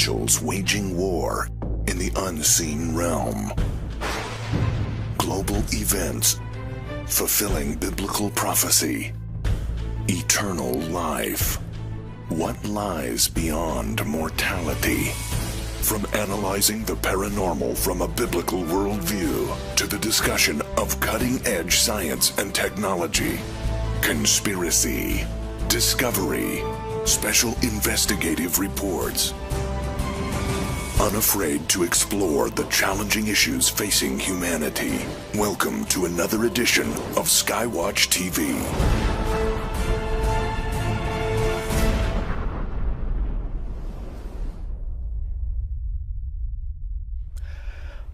angels waging war in the unseen realm. Global events fulfilling biblical prophecy. Eternal life. What lies beyond mortality? From analyzing the paranormal from a biblical worldview to the discussion of cutting-edge science and technology. Conspiracy. Discovery. Special investigative reports. Unafraid to explore the challenging issues facing humanity. Welcome to another edition of Skywatch TV.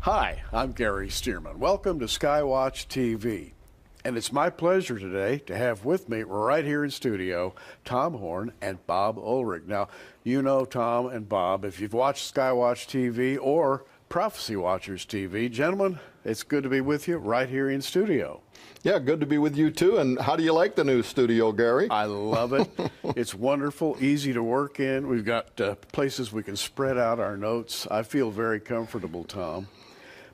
Hi, I'm Gary Stearman. Welcome to Skywatch TV. And it's my pleasure today to have with me right here in studio, Tom Horn and Bob Ulrich. Now, you know Tom and Bob if you've watched Skywatch TV or Prophecy Watchers TV. Gentlemen, it's good to be with you right here in studio. Yeah, good to be with you too. And how do you like the new studio, Gary? I love it. It's wonderful, easy to work in. We've got places we can spread out our notes. I feel very comfortable, Tom.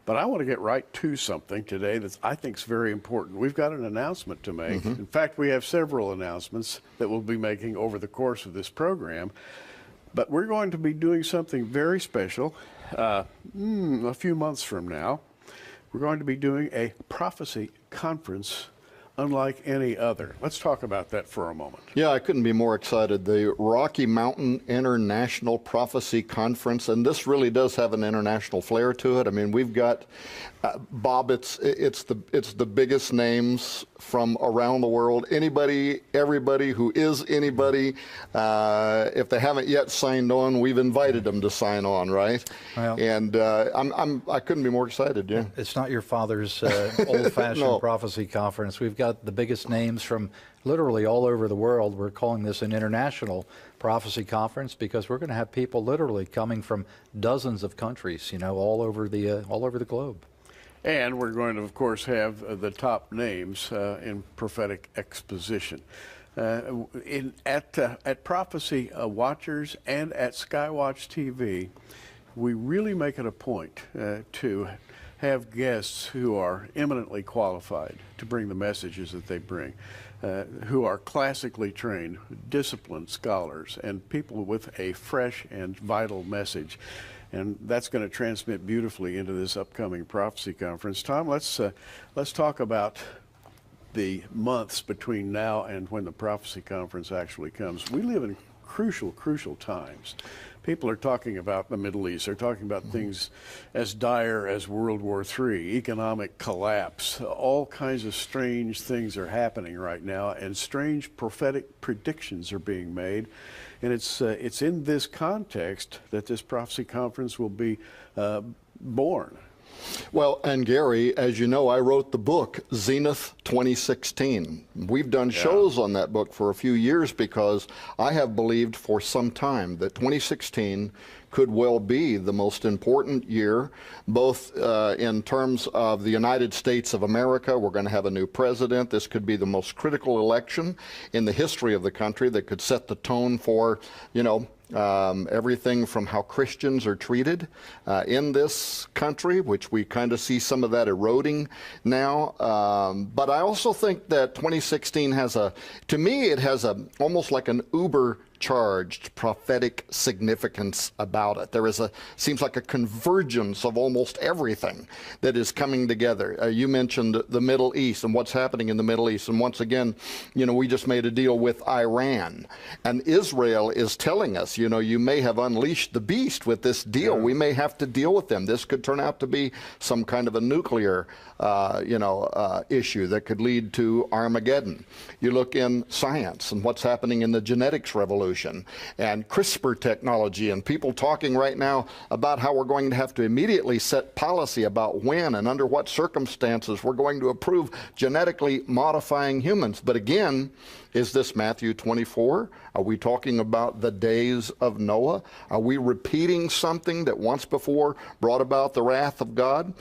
But I want to get right to something today that I think is very important. We've got an announcement to make. In fact, we have several announcements that we'll be making over the course of this program. But we're going to be doing something very special a few months from now. We're going to be doing a prophecy conference unlike any other. Let's talk about that for a moment. Yeah, I couldn't be more excited. The Rocky Mountain International Prophecy Conference, and this really does have an international flair to it. I mean, we've got, Bob, it's the biggest names from around the world. Anybody, everybody who is anybody, if they haven't yet signed on, we've invited them to sign on, right? Well, and I couldn't be more excited, yeah. It's not your father's old-fashioned No. prophecy conference. We've got the biggest names from literally all over the world. We're calling this an international prophecy conference because we're going to have people literally coming from dozens of countries, you know, all over the globe. And we're going to, of course, have the top names in prophetic exposition. At Prophecy Watchers and at Skywatch TV, we really make it a point to have guests who are eminently qualified to bring the messages that they bring, who are classically trained, disciplined scholars, and people with a fresh and vital message. And that's going to transmit beautifully into this upcoming prophecy conference. Tom, let's talk about the months between now and when the prophecy conference actually comes. We live in crucial times. People are talking about the Middle East. They're talking about things as dire as World War III, economic collapse. All kinds of strange things are happening right now, and strange prophetic predictions are being made. And it's in this context that this prophecy conference will be born. Well, and Gary, as you know, I wrote the book, Zenith 2016. We've done shows on that book for a few years because I have believed for some time that 2016 could well be the most important year, both in terms of the United States of America. We're going to have a new president. This could be the most critical election in the history of the country that could set the tone for, you know, everything from how Christians are treated in this country, which we kind of see some of that eroding now. But I also think that 2016 has to me, it has almost like an uber charged prophetic significance about it. There is seems like a convergence of almost everything that is coming together. You mentioned the Middle East and what's happening in the Middle East. And once again, you know, we just made a deal with Iran. And Israel is telling us, you know, you may have unleashed the beast with this deal. Yeah. We may have to deal with them. This could turn out to be some kind of a nuclear issue that could lead to Armageddon. You look in science and what's happening in the genetics revolution and CRISPR technology, and people talking right now about how we're going to have to immediately set policy about when and under what circumstances we're going to approve genetically modifying humans. But again, is this Matthew 24? Are we talking about the days of Noah? Are we repeating something that once before brought about the wrath of God?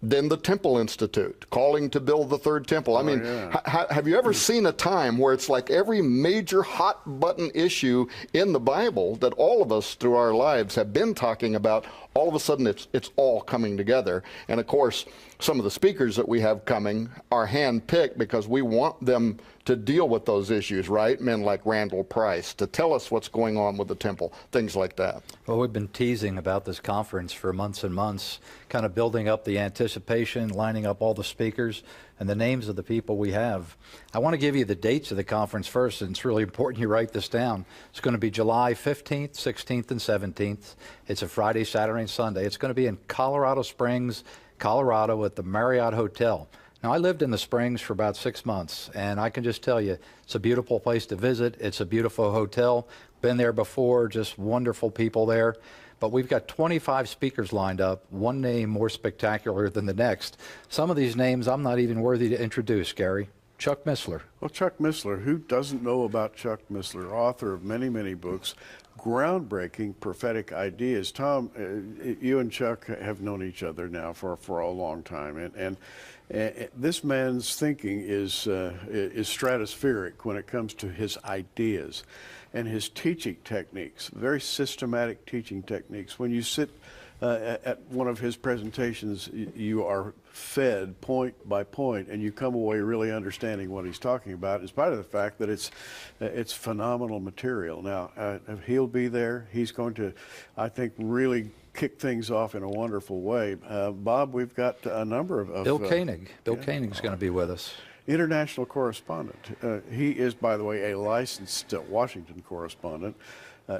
Then the Temple Institute, calling to build the third temple. I mean, have you ever seen a time where it's like every major hot button issue in the Bible that all of us through our lives have been talking about, all of a sudden it's all coming together. And of course, some of the speakers that we have coming are hand-picked because we want them to deal with those issues, right? Men like Randall Price, to tell us what's going on with the temple, things like that. Well, we've been teasing about this conference for months and months, kind of building up the anticipation, lining up all the speakers and the names of the people we have. I want to give you the dates of the conference first, and it's really important you write this down. It's going to be July 15th, 16th, and 17th. It's a Friday, Saturday, and Sunday. It's going to be in Colorado Springs, Colorado at the Marriott Hotel. Now, I lived in the Springs for about 6 months, and I can just tell you, it's a beautiful place to visit. It's a beautiful hotel. Been there before, just wonderful people there. But we've got 25 speakers lined up, one name more spectacular than the next. Some of these names I'm not even worthy to introduce, Gary. Chuck Missler. Well, Chuck Missler, who doesn't know about Chuck Missler, author of many, many books, groundbreaking prophetic ideas. Tom, you and Chuck have known each other now for a long time, and this man's thinking is stratospheric when it comes to his ideas and his teaching techniques, very systematic teaching techniques. When you sit at one of his presentations, you are fed point by point, and you come away really understanding what he's talking about, in spite of the fact that it's phenomenal material. Now, he'll be there. He's going to, I think, really kick things off in a wonderful way. Bob, we've got a number of Bill Koenig. Bill Koenig's going to be with us. International correspondent. He is, by the way, a licensed Washington correspondent.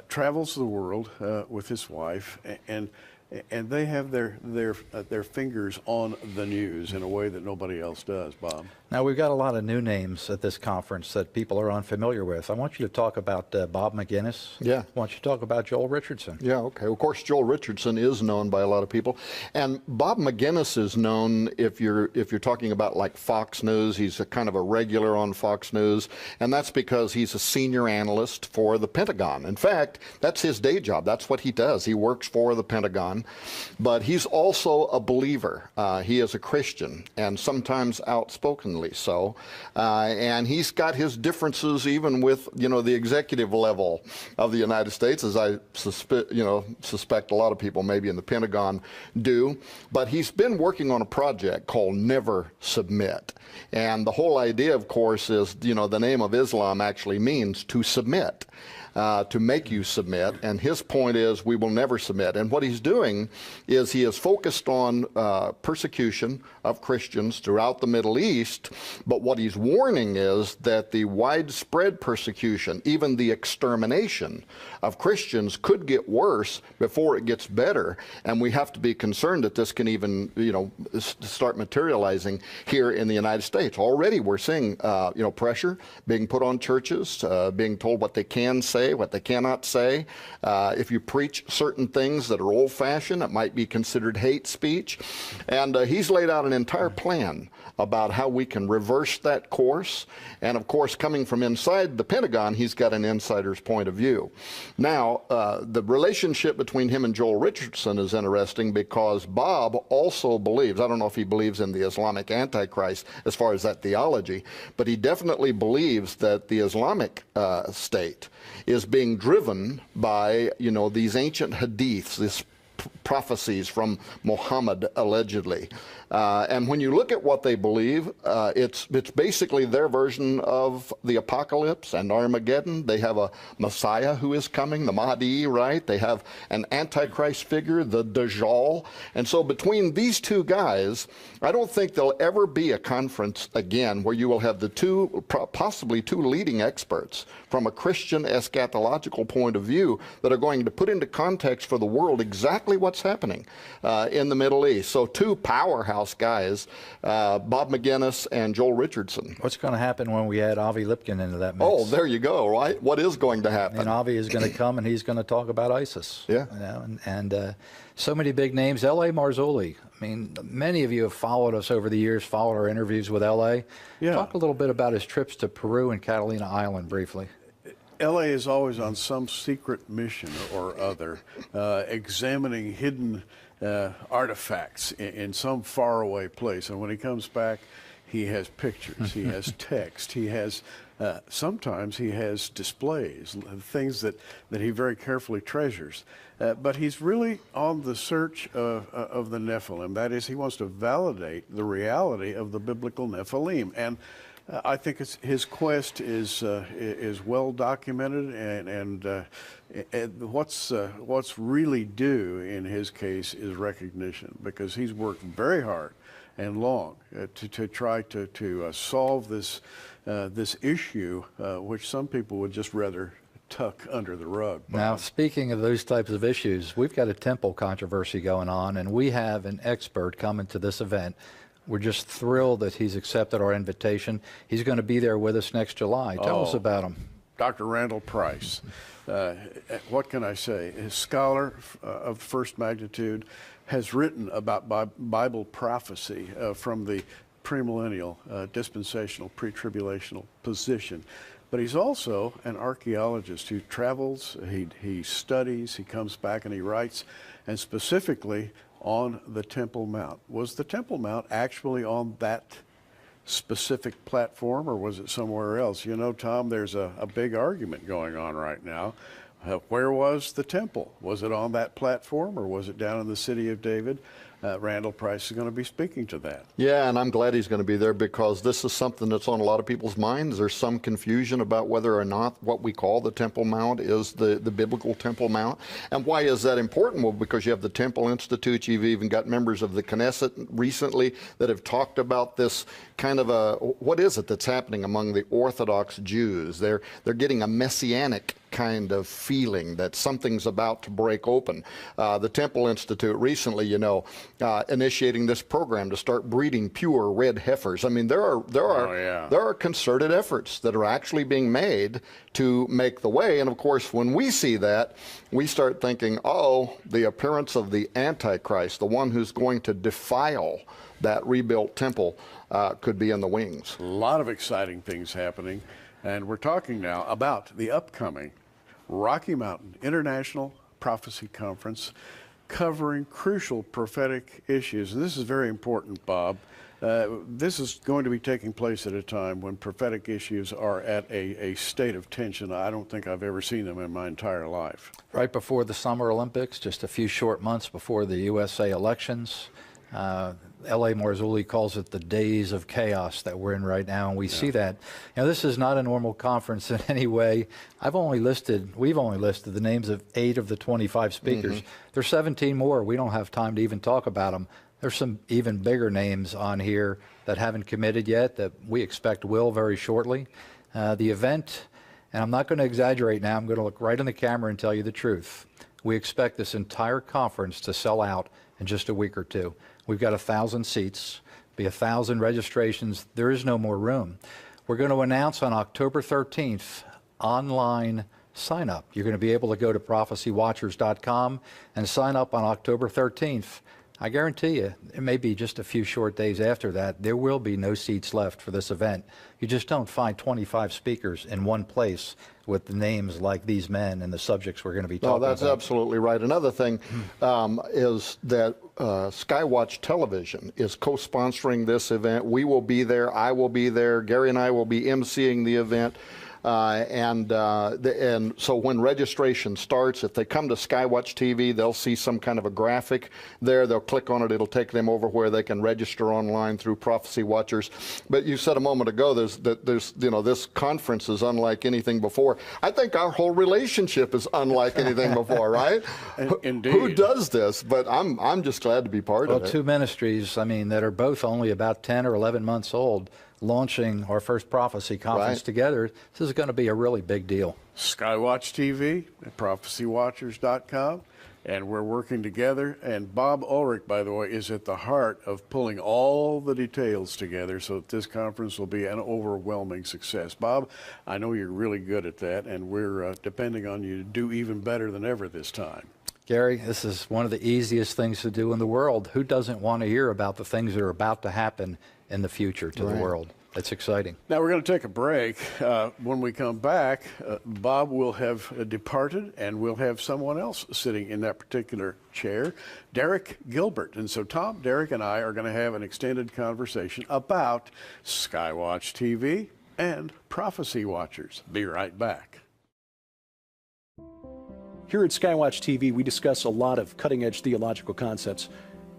Travels the world with his wife, and they have their fingers on the news in a way that nobody else does, Bob. Now, we've got a lot of new names at this conference that people are unfamiliar with. I want you to talk about Bob McGinnis. Yeah. I want you to talk about Joel Richardson. Yeah, okay. Of course, Joel Richardson is known by a lot of people. And Bob McGinnis is known, if you're talking about like Fox News, he's a kind of a regular on Fox News, and that's because he's a senior analyst for the Pentagon. In fact, that's his day job. That's what he does. He works for the Pentagon. But he's also a believer. He is a Christian, and sometimes outspokenly so. And he's got his differences even with, the executive level of the United States, as I suspect a lot of people maybe in the Pentagon do. But he's been working on a project called Never Submit. And the whole idea, of course, is, the name of Islam actually means to submit. To make you submit, and his point is we will never submit. And what he's doing is he is focused on persecution of Christians throughout the Middle East, but what he's warning is that the widespread persecution, even the extermination of Christians, could get worse before it gets better, and we have to be concerned that this can even start materializing here in the United States. Already we're seeing pressure being put on churches, being told what they can say, what they cannot say. If you preach certain things that are old-fashioned, it might be considered hate speech. And he's laid out an entire plan about how we can reverse that course. And of course, coming from inside the Pentagon, he's got an insider's point of view. Now, the relationship between him and Joel Richardson is interesting because Bob also believes, I don't know if he believes in the Islamic Antichrist as far as that theology, but he definitely believes that the Islamic State is being driven by, these ancient hadiths, these prophecies from Muhammad, allegedly. And when you look at what they believe, it's basically their version of the apocalypse and Armageddon. They have a Messiah who is coming, the Mahdi, right? They have an Antichrist figure, the Dajjal. And so between these two guys, I don't think there'll ever be a conference again where you will have the possibly two leading experts from a Christian eschatological point of view that are going to put into context for the world exactly what's happening in the Middle East. So two powerhouse guys, Bob McGinnis and Joel Richardson. What's going to happen when we add Avi Lipkin into that mix? Oh, there you go, right? What is going to happen? And Avi is going to come and he's going to talk about ISIS. Yeah. And so many big names. L.A. Marzulli. I mean, many of you have followed us over the years, followed our interviews with L.A. Yeah. Talk a little bit about his trips to Peru and Catalina Island briefly. LA is always on some secret mission or other, examining hidden artifacts in some faraway place. And when he comes back, he has pictures, he has text, he has, sometimes he has displays, things that he very carefully treasures. But he's really on the search of the Nephilim. That is, he wants to validate the reality of the biblical Nephilim. And I think his quest is well documented, and what's really due in his case is recognition, because he's worked very hard and long to try to solve this issue, which some people would just rather tuck under the rug. Now, speaking of those types of issues, we've got a temple controversy going on, and we have an expert coming to this event. We're just thrilled that he's accepted our invitation. He's going to be there with us next July. Tell us about him. Dr. Randall Price. What can I say? A scholar of first magnitude, has written about Bible prophecy from the premillennial, dispensational, pre-tribulational position. But he's also an archaeologist who travels, he studies, he comes back and he writes, and specifically on the Temple Mount. Was the Temple Mount actually on that specific platform, or was it somewhere else? You know, Tom, there's a big argument going on right now. Where was the temple? Was it on that platform, or was it down in the city of David? Randall Price is going to be speaking to that. Yeah, and I'm glad he's going to be there, because this is something that's on a lot of people's minds. There's some confusion about whether or not what we call the Temple Mount is the biblical Temple Mount. And why is that important? Well, because you have the Temple Institute. You've even got members of the Knesset recently that have talked about this kind of what is it that's happening among the Orthodox Jews? They're getting a messianic kind of feeling that something's about to break open. The Temple Institute recently, initiating this program to start breeding pure red heifers. I mean, there are concerted efforts that are actually being made to make the way. And of course, when we see that, we start thinking, oh, the appearance of the Antichrist, the one who's going to defile that rebuilt temple, could be in the wings. A lot of exciting things happening. And we're talking now about the upcoming Rocky Mountain International Prophecy Conference, covering crucial prophetic issues. And this is very important, Bob. This is going to be taking place at a time when prophetic issues are at a state of tension. I don't think I've ever seen them in my entire life. Right before the Summer Olympics, just a few short months before the USA elections, L.A. Marzulli calls it the days of chaos that we're in right now, and we see that. This is not a normal conference in any way. We've only listed the names of 8 of the 25 speakers. Mm-hmm. There's 17 more. We don't have time to even talk about them. There's some even bigger names on here that haven't committed yet that we expect will very shortly. The event, and I'm not going to exaggerate now, I'm going to look right in the camera and tell you the truth. We expect this entire conference to sell out in just a week or two. We've got 1,000 seats, be 1,000 registrations. There is no more room. We're going to announce on October 13th online sign up. You're going to be able to go to prophecywatchers.com and sign up on October 13th. I guarantee you, it may be just a few short days after that, there will be no seats left for this event. You just don't find 25 speakers in one place with the names like these men and the subjects we're going to be talking about. No, that's absolutely right. Another thing is that Skywatch Television is co-sponsoring this event. We will be there. I will be there. Gary and I will be emceeing the event. And so when registration starts, if they come to Skywatch TV, they'll see some kind of a graphic there. They'll click on it. It'll take them over where they can register online through Prophecy Watchers. But you said a moment ago, this conference is unlike anything before. I think our whole relationship is unlike anything before, right? Indeed. Who does this? But I'm just glad to be part of it. Well, 2 ministries, that are both only about 10 or 11 months old, launching our first prophecy conference together. This is going to be a really big deal. Skywatch TV at prophecywatchers.com, and we're working together. And Bob Ulrich, by the way, is at the heart of pulling all the details together so that this conference will be an overwhelming success. Bob, I know you're really good at that, and we're depending on you to do even better than ever this time. Gary, this is one of the easiest things to do in the world. Who doesn't want to hear about the things that are about to happen in the future to the world? It's exciting. Now we're going to take a break. When we come back, Bob will have departed, and we'll have someone else sitting in that particular chair, Derek Gilbert. And so Tom, Derek, and I are going to have an extended conversation about Skywatch TV and Prophecy Watchers. Be right back. Here at Skywatch TV, we discuss a lot of cutting-edge theological concepts.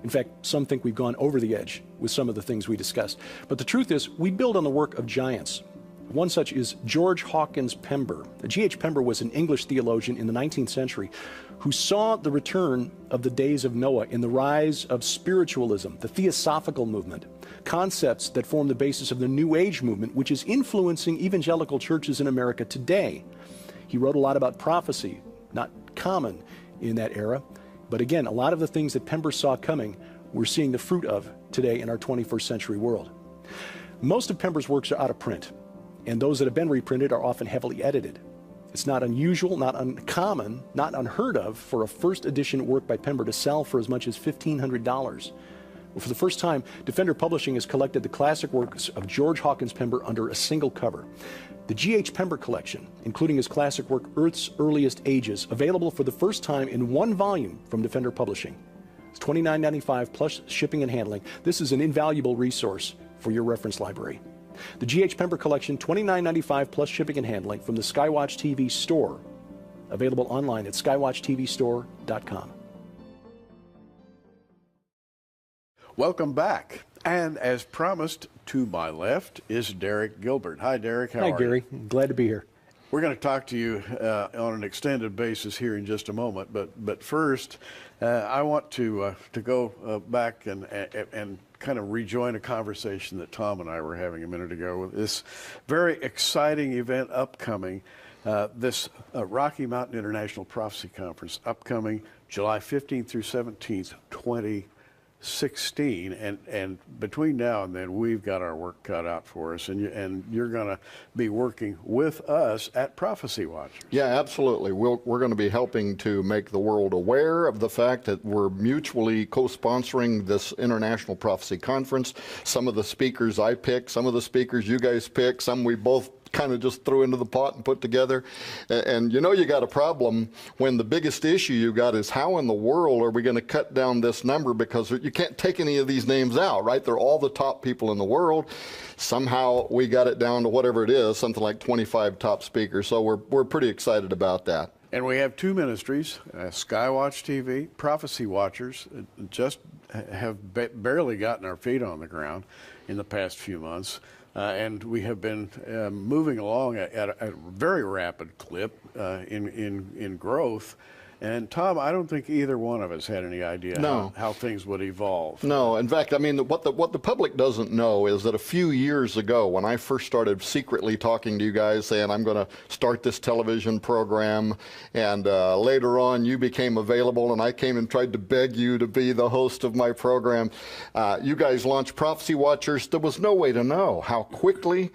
In fact, some think we've gone over the edge with some of the things we discussed. But the truth is, we build on the work of giants. One such is George Hawkins Pember. G.H. Pember was an English theologian in the 19th century who saw the return of the days of Noah in the rise of spiritualism, the theosophical movement, concepts that form the basis of the New Age movement, which is influencing evangelical churches in America today. He wrote a lot about prophecy, not common in that era. But again, a lot of the things that Pember saw coming, we're seeing the fruit of today in our 21st century world. Most of Pember's works are out of print, and those that have been reprinted are often heavily edited. It's not unusual, not uncommon, not unheard of for a first edition work by Pember to sell for as much as $1,500. Well, for the first time, Defender Publishing has collected the classic works of George Hawkins Pember under a single cover. The G.H. Pember collection, including his classic work Earth's Earliest Ages, available for the first time in one volume from Defender Publishing. It's $29.95 plus shipping and handling. This is an invaluable resource for your reference library. The G.H. Pember collection, $29.95 plus shipping and handling from the Skywatch TV store, available online at skywatchtvstore.com. Welcome back. And as promised, to my left is Derek Gilbert. Hi, Derek. How are you? Hi, Gary. Glad to be here. We're going to talk to you on an extended basis here in just a moment. But first, I want to go back and kind of rejoin a conversation that Tom and I were having a minute ago with this very exciting event upcoming, this Rocky Mountain International Prophecy Conference, upcoming July 15th through 17th, 2016, and between now and then we've got our work cut out for us, and you're going to be working with us at Prophecy Watchers. Yeah, absolutely. We're going to be helping to make the world aware of the fact that we're mutually co-sponsoring this International Prophecy Conference. Some of the speakers I pick, some of the speakers you guys pick, some we both kind of just threw into the pot and put together. And you know you got a problem when the biggest issue you got is how in the world are we going to cut down this number, because you can't take any of these names out, right? They're all the top people in the world. Somehow we got it down to whatever it is, something like 25 top speakers. So we're pretty excited about that. And we have two ministries, Skywatch TV, Prophecy Watchers, just have barely gotten our feet on the ground in the past few months. And we have been moving along at a very rapid clip in growth. And Tom, I don't think either one of us had any idea how things would evolve. No, in fact, I mean, what the public doesn't know is that a few years ago, when I first started secretly talking to you guys saying I'm going to start this television program, and later on you became available and I came and tried to beg you to be the host of my program, you guys launched Prophecy Watchers. There was no way to know how quickly.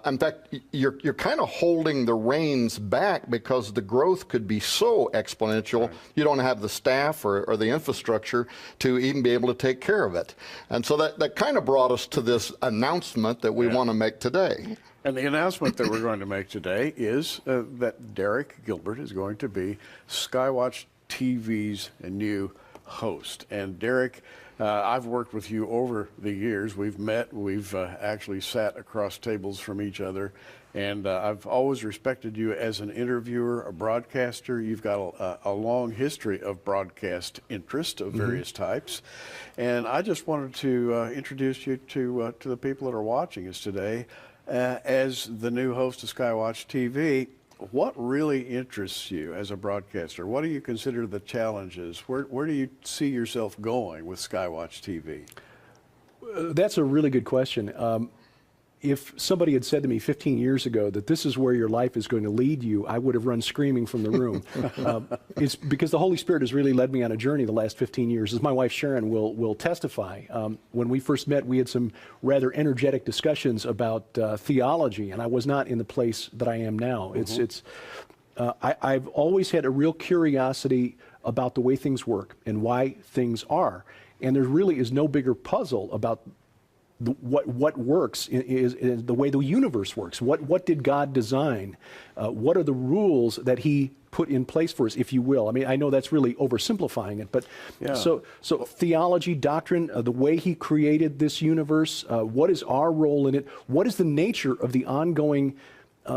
In fact, you're kind of holding the reins back because the growth could be so exponential. Right. You don't have the staff or the infrastructure to even be able to take care of it. And so that kind of brought us to this announcement that we want to make today. And the announcement that we're going to make today is that Derek Gilbert is going to be Skywatch TV's new host. And Derek, I've worked with you over the years. We've met, we've actually sat across tables from each other, and I've always respected you as an interviewer, a broadcaster. You've got a long history of broadcast interest of various types. And I just wanted to introduce you to the people that are watching us today as the new host of Skywatch TV. What really interests you as a broadcaster? What do you consider the challenges? Where do you see yourself going with Skywatch TV? That's a really good question. If somebody had said to me 15 years ago that this is where your life is going to lead you, I would have run screaming from the room. It's because the Holy Spirit has really led me on a journey the last 15 years. As my wife Sharon will testify, when we first met, we had some rather energetic discussions about theology, and I was not in the place that I am now. I've always had a real curiosity about the way things work and why things are. And there really is no bigger puzzle about what works is the way the universe works. What did God design? What are the rules that He put in place for us, if you will? I mean, I know that's really oversimplifying it, but Yeah. so theology, doctrine, the way He created this universe, what is our role in it? What is the nature of the ongoing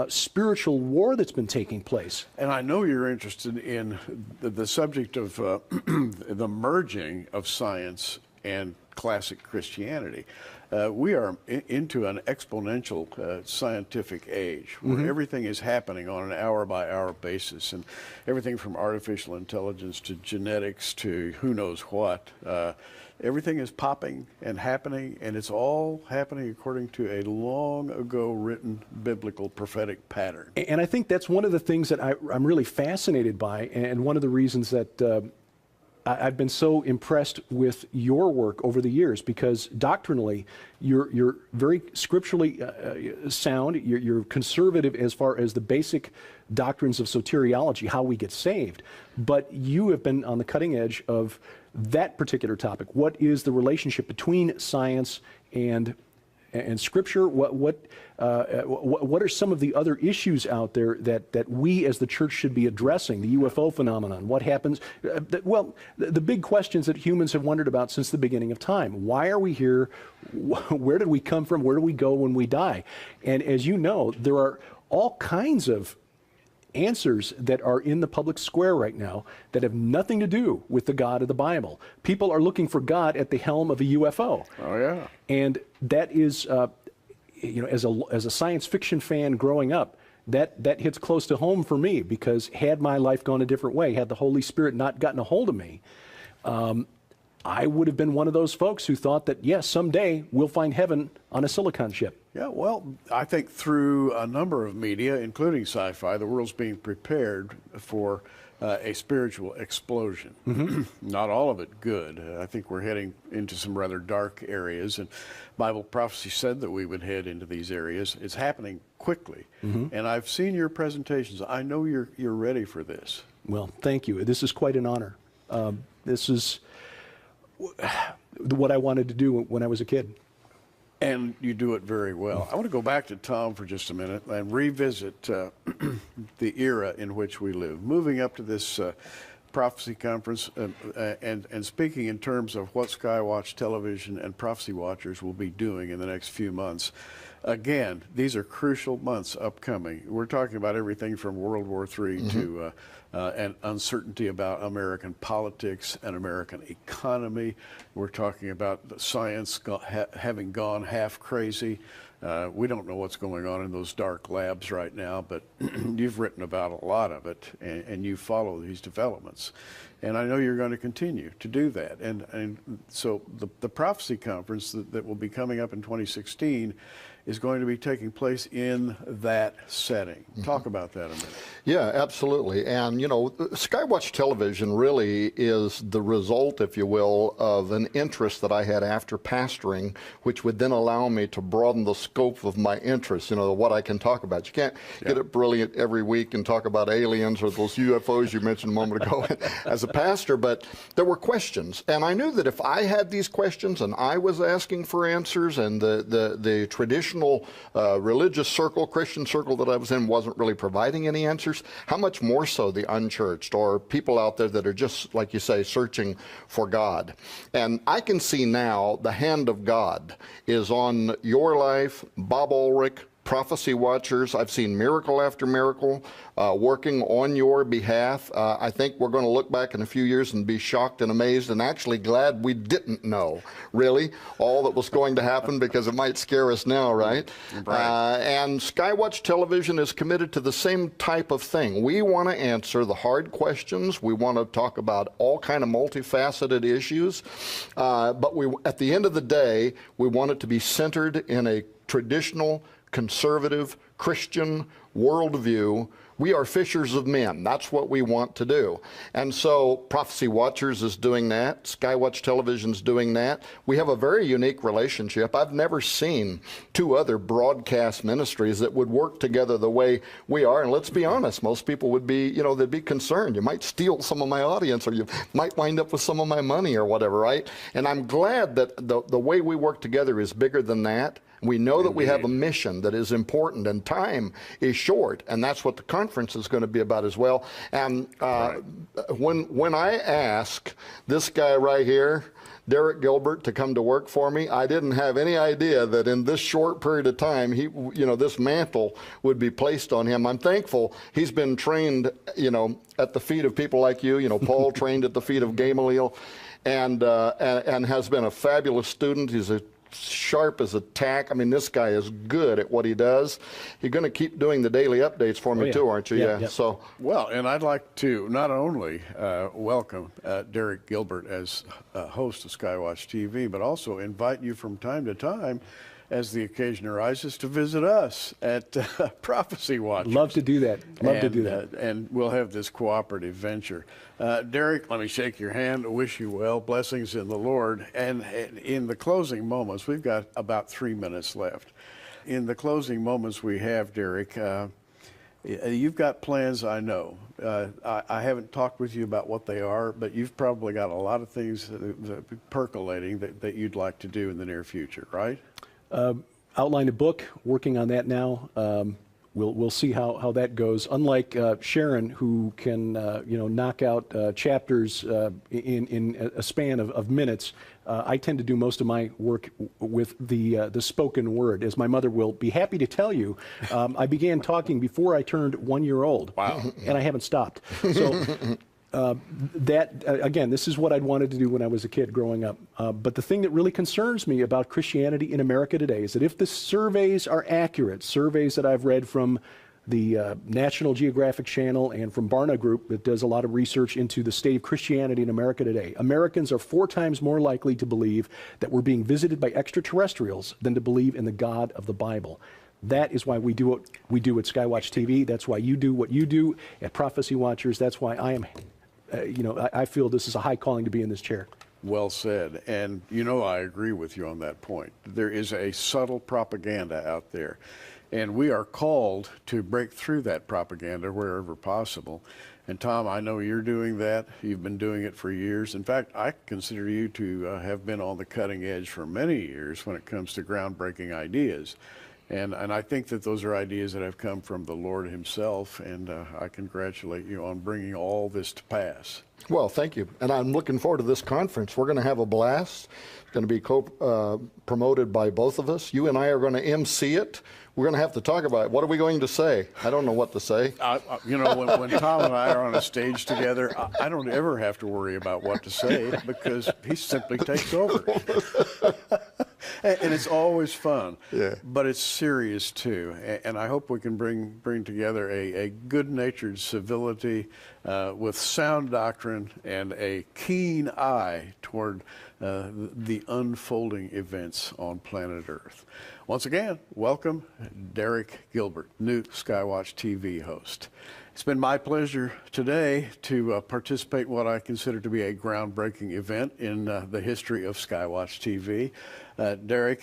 spiritual war that's been taking place? And I know you're interested in the subject of the merging of science and classic Christianity. We are into an exponential scientific age where everything is happening on an hour-by-hour basis, and everything from artificial intelligence to genetics to who knows what. Everything is popping and happening, and it's all happening according to a long ago written biblical prophetic pattern. And I think that's one of the things that I'm really fascinated by, and one of the reasons that I've been so impressed with your work over the years, because doctrinally you're very scripturally sound. You're conservative as far as the basic doctrines of soteriology, how we get saved. But you have been on the cutting edge of that particular topic. What is the relationship between science and Scripture? What are some of the other issues out there that we as the church should be addressing? The UFO phenomenon. What happens? The big questions that humans have wondered about since the beginning of time. Why are we here? Where did we come from? Where do we go when we die? And as you know, there are all kinds of answers that are in the public square right now that have nothing to do with the God of the Bible. People are looking for God at the helm of a UFO. Oh, yeah. And that is, as a science fiction fan growing up, that hits close to home for me, because had my life gone a different way, had the Holy Spirit not gotten a hold of me, I would have been one of those folks who thought that, yes, someday we'll find heaven on a silicon chip. Yeah, well, I think through a number of media, including sci-fi, the world's being prepared for a spiritual explosion. Not all of it good. I think we're heading into some rather dark areas, and Bible prophecy said that we would head into these areas. It's happening quickly, and I've seen your presentations. I know you're ready for this. Well, thank you. This is quite an honor. This is what I wanted to do when I was a kid. And you do it very well. I want to go back to Tom for just a minute and revisit the era in which we live. Moving up to this prophecy conference and speaking in terms of what Skywatch Television and Prophecy Watchers will be doing in the next few months. Again, these are crucial months upcoming. We're talking about everything from World War III to and uncertainty about American politics and American economy. We're talking about science having gone half crazy. We don't know what's going on in those dark labs right now, but you've written about a lot of it, and you follow these developments. And I know you're going to continue to do that. And so the Prophecy Conference that will be coming up in 2016 is going to be taking place in that setting. Talk about that a minute. Yeah, absolutely. And, Skywatch Television really is the result, if you will, of an interest that I had after pastoring, which would then allow me to broaden the scope of my interests, what I can talk about. You can't get it brilliant every week and talk about aliens or those UFOs you mentioned a moment ago as a pastor, but there were questions. And I knew that if I had these questions and I was asking for answers, and the traditional religious circle, Christian circle that I was in wasn't really providing any answers, how much more so the unchurched or people out there that are just, like you say, searching for God. And I can see now the hand of God is on your life, Bob Ulrich, Prophecy Watchers. I've seen miracle after miracle working on your behalf. I think we're going to look back in a few years and be shocked and amazed and actually glad we didn't know, really, all that was going to happen, because it might scare us now, right? And Skywatch Television is committed to the same type of thing. We want to answer the hard questions. We want to talk about all kind of multifaceted issues. But at the end of the day, we want it to be centered in a traditional, conservative, Christian worldview. We are fishers of men. That's what we want to do. And so Prophecy Watchers is doing that. Skywatch Television's doing that. We have a very unique relationship. I've never seen two other broadcast ministries that would work together the way we are. And let's be honest, most people would be, they'd be concerned. You might steal some of my audience, or you might wind up with some of my money or whatever, right? And I'm glad that the way we work together is bigger than that. We know that we have a mission that is important, and time is short, and that's what the conference is going to be about as well. And when I ask this guy right here, Derek Gilbert, to come to work for me, I didn't have any idea that in this short period of time, this mantle would be placed on him. I'm thankful he's been trained, at the feet of people like you. Paul trained at the feet of Gamaliel, and has been a fabulous student. He's a sharp as a tack. I mean, this guy is good at what he does. You're going to keep doing the daily updates for me too, aren't you? Yeah. So, well, and I'd like to not only welcome Derek Gilbert as host of Skywatch TV, but also invite you from time to time, as the occasion arises, to visit us at Prophecy Watchers. Love to do that. Love to do that. And we'll have this cooperative venture. Derek, let me shake your hand, wish you well, blessings in the Lord. And in the closing moments, we've got about 3 minutes left. In the closing moments we have, Derek, you've got plans, I know. I haven't talked with you about what they are, but you've probably got a lot of things percolating that you'd like to do in the near future, right? Outlined a book, working on that now. We'll see how that goes. Unlike Sharon, who can knock out chapters in a span of minutes, I tend to do most of my work with the spoken word. As my mother will be happy to tell you, I began talking before I turned 1 year old. Wow. And I haven't stopped. So. Again, this is what I'd wanted to do when I was a kid growing up. But the thing that really concerns me about Christianity in America today is that if the surveys are accurate, surveys that I've read from the National Geographic Channel and from Barna Group that does a lot of research into the state of Christianity in America today, Americans are 4 times more likely to believe that we're being visited by extraterrestrials than to believe in the God of the Bible. That is why we do what we do at Skywatch TV. That's why you do what you do at Prophecy Watchers. That's why I am I feel this is a high calling to be in this chair. Well said. And I agree with you on that point. There is a subtle propaganda out there, and we are called to break through that propaganda wherever possible. And Tom, I know you're doing that. You've been doing it for years. In fact, I consider you to have been on the cutting edge for many years when it comes to groundbreaking ideas. And I think that those are ideas that have come from the Lord himself, and I congratulate you on bringing all this to pass. well, thank you. And I'm looking forward to this conference. We're going to have a blast. It's going to be promoted by both of us. You and I are going to MC it. We're going to have to talk about it. What are we going to say? I don't know what to say. When Tom and I are on a stage together, I don't ever have to worry about what to say because he simply takes over. And it's always fun, Yeah. but it's serious too. And I hope we can bring together a good-natured civility with sound doctrine and a keen eye toward the unfolding events on planet Earth. Once again, welcome Derek Gilbert, new Skywatch TV host. It's been my pleasure today to participate in what I consider to be a groundbreaking event in the history of Skywatch TV. Derek,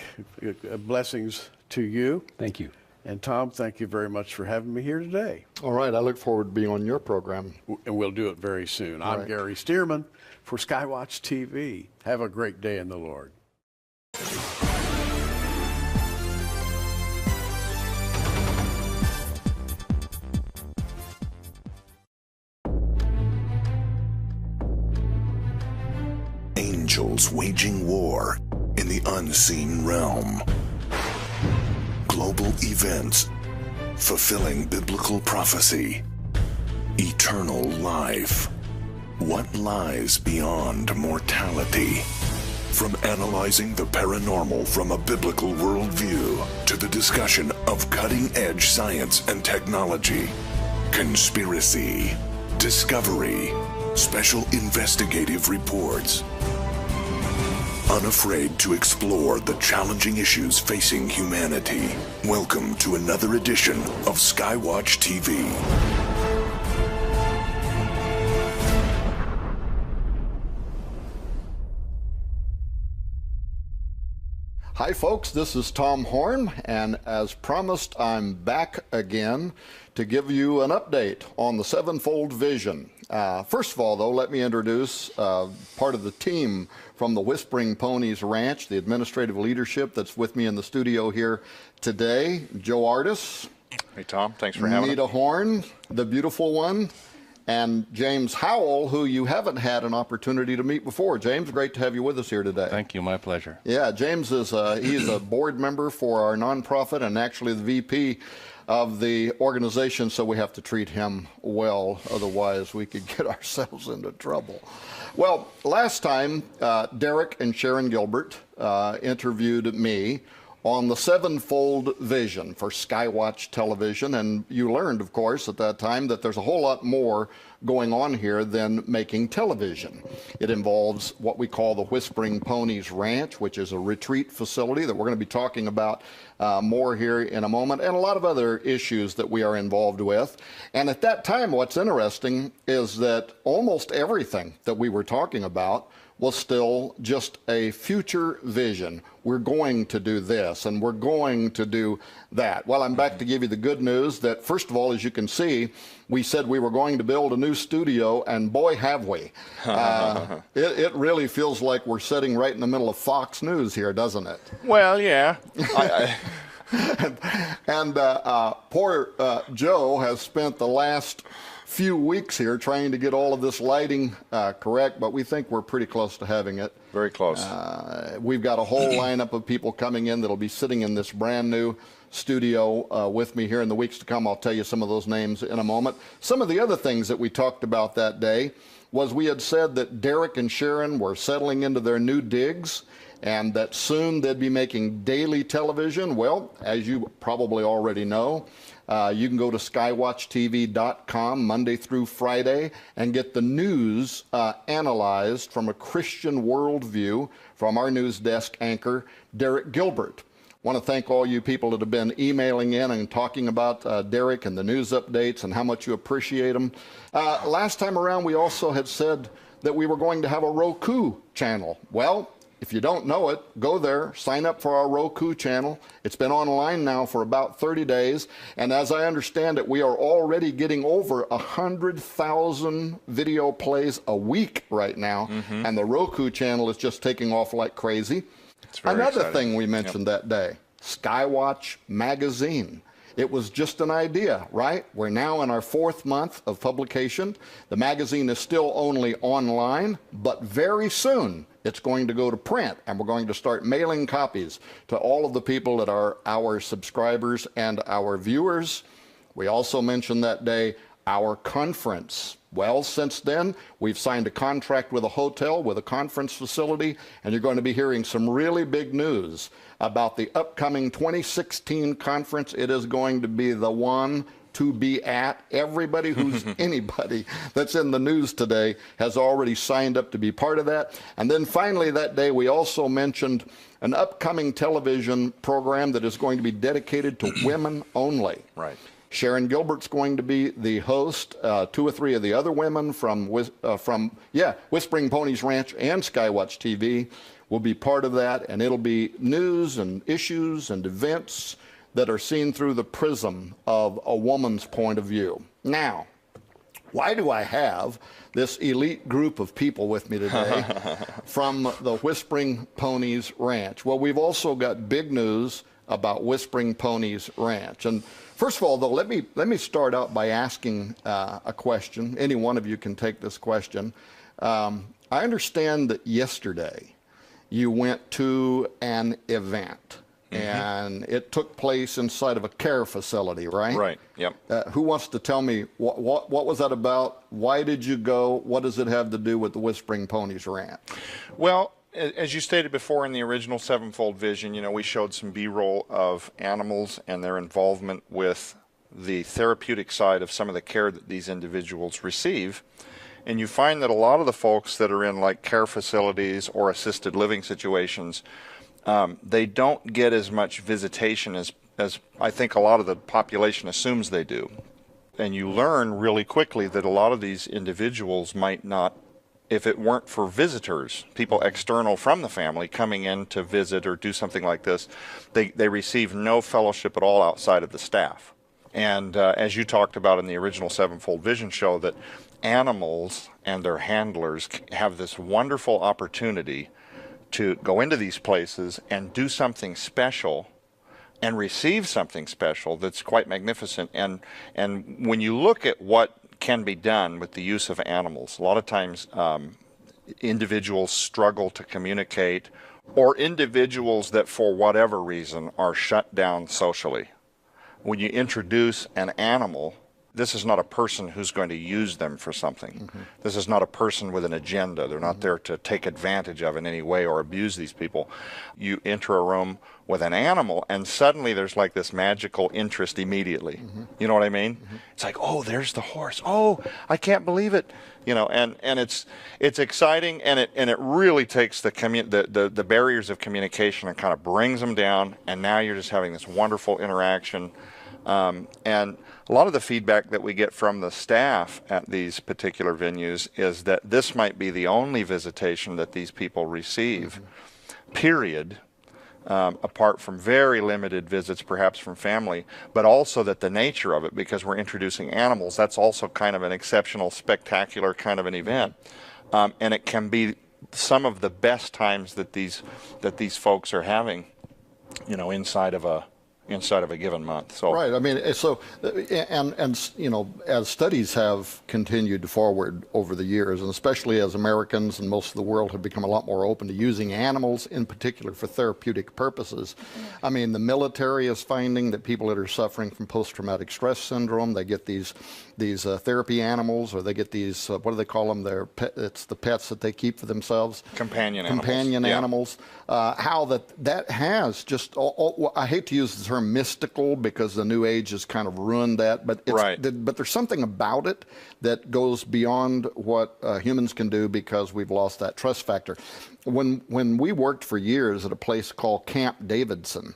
blessings to you. Thank you. And Tom, thank you very much for having me here today. All right, I look forward to being on your program. And we'll do it very soon. I'm right. Gary Stearman for Skywatch TV. Have a great day in the Lord. Angels waging war in the unseen realm. Global events fulfilling biblical prophecy. Eternal life. What lies beyond mortality? From analyzing the paranormal from a biblical worldview to the discussion of cutting-edge science and technology, conspiracy, discovery, special investigative reports. unafraid to explore the challenging issues facing humanity. Welcome to another edition of Skywatch TV. Hi folks, this is Tom Horn, and as promised, I'm back again to give you an update on the Sevenfold Vision. First of all, though, let me introduce part of the team from the Whispering Ponies Ranch, the administrative leadership that's with me in the studio here today. Joe Artis. Hey, Tom. Thanks for having me. Nita Horn, the beautiful one, and James Howell, who you haven't had an opportunity to meet before. James, great to have you with us here today. Thank you. My pleasure. Yeah, James is he's a board member for our nonprofit and actually the VP of the organization, so we have to treat him well, otherwise we could get ourselves into trouble. Well, last time, Derek and Sharon Gilbert interviewed me on the Sevenfold Vision for Skywatch Television, and you learned, of course, at that time that there's a whole lot more going on here than making television. It involves what we call the Whispering Ponies Ranch, which is a retreat facility that we're going to be talking about more here in a moment, and a lot of other issues that we are involved with. And at that time, what's interesting is that almost everything that we were talking about was still just a future vision. We're going to do this and we're going to do that. Well, I'm back to give you the good news that, first of all, as you can see, we said we were going to build a new studio, and boy, have we. It really feels like we're sitting right in the middle of Fox News here, doesn't it? Well, yeah. And poor Joe has spent the last few weeks here trying to get all of this lighting correct, but we think we're pretty close to having it. Very close. We've got a whole lineup of people coming in that'll be sitting in this brand new studio with me here in the weeks to come. I'll tell you some of those names in a moment. Some of the other things that we talked about that day was we had said that Derek and Sharon were settling into their new digs and that soon they'd be making daily television. Well, as you probably already know, you can go to skywatchtv.com Monday through Friday and get the news analyzed from a Christian worldview from our news desk anchor, Derek Gilbert. I want to thank all you people that have been emailing in and talking about Derek and the news updates and how much you appreciate them. Last time around, we also had said that we were going to have a Roku channel. Well, if you don't know it, go there, sign up for our Roku channel. It's been online now for about 30 days, and as I understand it, we are already getting over 100,000 video plays a week right now, and the Roku channel is just taking off like crazy. Another thing we mentioned that day, Skywatch Magazine. It was just an idea, right? We're now in our 4th month of publication. The magazine is still only online, but very soon it's going to go to print, and we're going to start mailing copies to all of the people that are our subscribers and our viewers. We also mentioned that day our conference. Well, since then, we've signed a contract with a hotel, with a conference facility, and you're going to be hearing some really big news about the upcoming 2016 conference. It is going to be the one to be at. Everybody who's anybody that's in the news today has already signed up to be part of that. And then finally that day, we also mentioned an upcoming television program that is going to be dedicated to women only. Right. Sharon Gilbert's going to be the host. 2 or 3 of the other women from Whispering Ponies Ranch and Skywatch TV will be part of that, and it'll be news and issues and events that are seen through the prism of a woman's point of view. Now, why do I have this elite group of people with me today from the Whispering Ponies Ranch? Well, we've also got big news about Whispering Ponies Ranch. And first of all, though, let me start out by asking a question. Any one of you can take this question. I understand that yesterday you went to an event, and it took place inside of a care facility, right? Right, yep. Who wants to tell me what was that about? Why did you go? What does it have to do with the Whispering Ponies Ranch? Well, as you stated before in the original Sevenfold Vision, you know, we showed some B-roll of animals and their involvement with the therapeutic side of some of the care that these individuals receive. And you find that a lot of the folks that are in like care facilities or assisted living situations, they don't get as much visitation as I think a lot of the population assumes they do. And you learn really quickly that a lot of these individuals might not, if it weren't for visitors, people external from the family coming in to visit or do something like this, they receive no fellowship at all outside of the staff. And as you talked about in the original Sevenfold Vision show, that animals and their handlers have this wonderful opportunity to go into these places and do something special and receive something special that's quite magnificent. And when you look at what can be done with the use of animals, a lot of times individuals struggle to communicate, or individuals that for whatever reason are shut down socially. When you introduce an animal, this is not a person who's going to use them for something. This is not a person with an agenda. They're not there to take advantage of in any way or abuse these people. You enter a room with an animal and suddenly there's like this magical interest immediately. You know what I mean? It's like, oh, there's the horse. Oh, I can't believe it. You know, and it's exciting, and it really takes the barriers of communication and kind of brings them down, and now you're just having this wonderful interaction. And a lot of the feedback that we get from the staff at these particular venues is that this might be the only visitation that these people receive, period, apart from very limited visits perhaps from family, but also that the nature of it, because we're introducing animals, that's also kind of an exceptional, spectacular kind of an event. And it can be some of the best times that these folks are having, you know, inside of a given month. So right. I mean, so and you know, as studies have continued forward over the years, and especially as Americans and most of the world have become a lot more open to using animals, in particular for therapeutic purposes. I mean, the military is finding that people that are suffering from post-traumatic stress syndrome, they get these therapy animals, or they get these what do they call them? It's the pets that they keep for themselves. Companion animals. How that has just I hate to use the term mystical because the New Age has kind of ruined that, but but there's something about it that goes beyond what humans can do because we've lost that trust factor. When we worked for years at a place called Camp Davidson,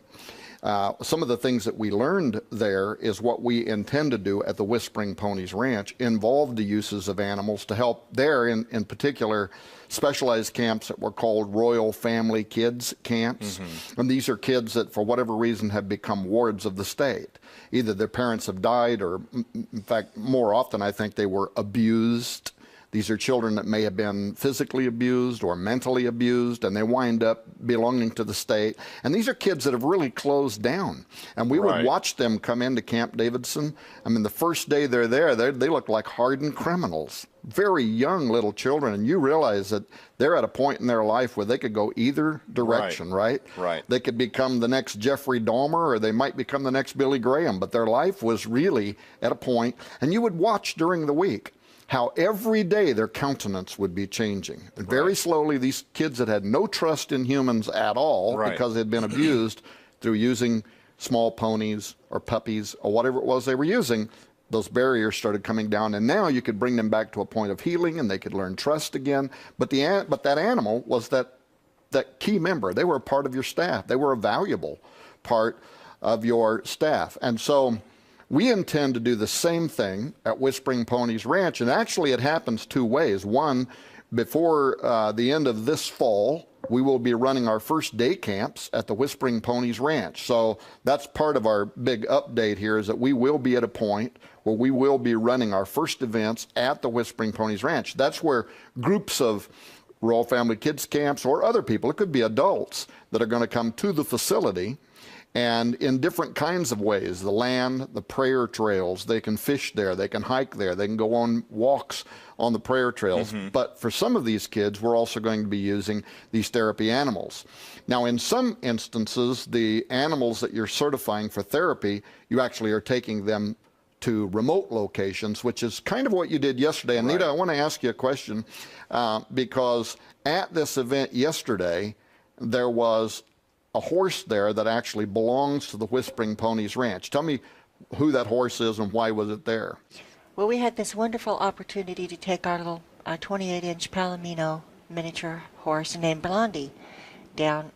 some of the things that we learned there is what we intend to do at the Whispering Ponies Ranch involved the uses of animals to help there, in particular, specialized camps that were called Royal Family Kids camps. And these are kids that, for whatever reason, have become wards of the state. Either their parents have died, or in fact, more often, I think they were abused. These are children that may have been physically abused or mentally abused, and they wind up belonging to the state. And these are kids that have really closed down. And we would watch them come into Camp Davidson. I mean, the first day they're there, they look like hardened criminals. Very young little children, and you realize that they're at a point in their life where they could go either direction, right? They could become the next Jeffrey Dahmer, or they might become the next Billy Graham, but their life was really at a point, and you would watch during the week how every day their countenance would be changing. And very slowly, these kids that had no trust in humans at all because they'd been abused through using small ponies or puppies or whatever it was they were using, those barriers started coming down, and now you could bring them back to a point of healing, and they could learn trust again. But that animal was that key member. They were a part of your staff. They were a valuable part of your staff. And so we intend to do the same thing at Whispering Ponies Ranch, and actually it happens two ways. One, before the end of this fall, we will be running our first day camps at the Whispering Ponies Ranch. So that's part of our big update here, is that we will be at a point where we will be running our first events at the Whispering Ponies Ranch. That's where groups of Royal Family Kids camps or other people, it could be adults, that are going to come to the facility, and in different kinds of ways. The land, the prayer trails, they can fish there, they can hike there, they can go on walks on the prayer trails. But for some of these kids, we're also going to be using these therapy animals. Now, in some instances, the animals that you're certifying for therapy, you actually are taking them to remote locations, which is kind of what you did yesterday. Anita, I want to ask you a question, because at this event yesterday, there was a horse there that actually belongs to the Whispering Ponies Ranch. Tell me who that horse is and why was it there? Well, we had this wonderful opportunity to take our little a 28-inch Palomino miniature horse named Blondie down